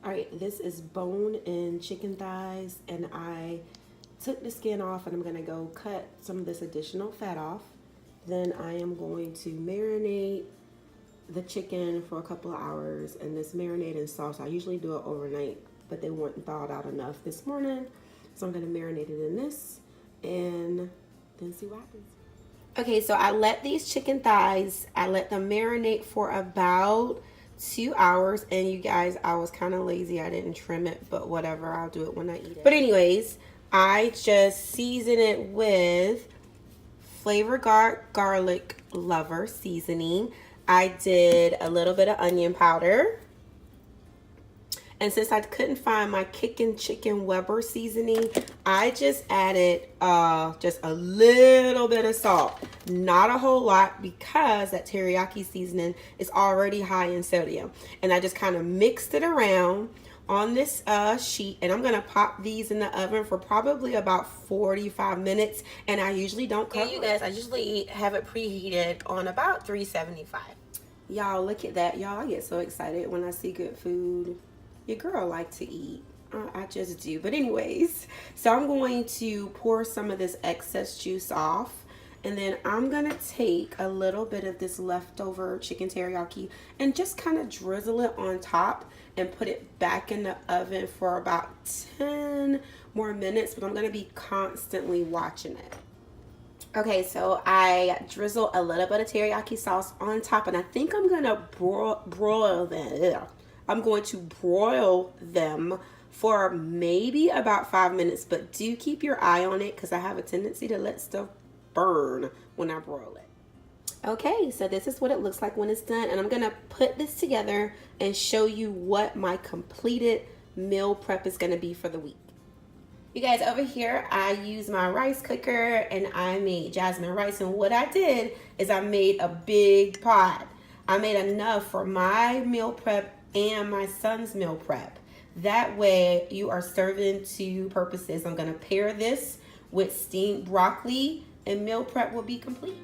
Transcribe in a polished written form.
All right, this is bone-in chicken thighs, and I took the skin off, and I'm gonna go cut some of this additional fat off. Then I am going to marinate the chicken for a couple of hours in this marinating sauce. I usually do it overnight, but they weren't thawed out enough this morning. So I'm gonna marinate it in this and then see what happens. Okay, so I let these chicken thighs, I let them marinate for about 2 hours. And you guys, I was kind of lazy. I didn't trim it, but whatever, I'll do it when I eat it. But anyways, I just season it with Flavor Garlic Lover seasoning. I did a little bit of onion powder. And since I couldn't find my Kickin' Chicken Weber seasoning, I just added just a little bit of salt. Not a whole lot, because that teriyaki seasoning is already high in sodium. And I just kind of mixed it around on this sheet, and I'm gonna pop these in the oven for probably about 45 minutes. And I usually don't cover it. You guys, I usually have it preheated on about 375. Y'all, look at that. Y'all, I get so excited when I see good food. Your girl like to eat. I just do. But anyways, so I'm going to pour some of this excess juice off. And then I'm going to take a little bit of this leftover chicken teriyaki and just kind of drizzle it on top and put it back in the oven for about 10 more minutes. But I'm going to be constantly watching it. Okay, so I drizzle a little bit of teriyaki sauce on top, and I think I'm going to broil them. I'm going to broil them for maybe about 5 minutes, but do keep your eye on it, because I have a tendency to let stuff burn when I broil it. Okay, so this is what it looks like when it's done, and I'm going to put this together and show you what my completed meal prep is going to be for the week. You guys, over here, I use my rice cooker, and I made jasmine rice. And what I did is I made a big pot. I made enough for my meal prep and my son's meal prep. That way, you are serving two purposes. I'm going to pair this with steamed broccoli, and meal prep will be complete.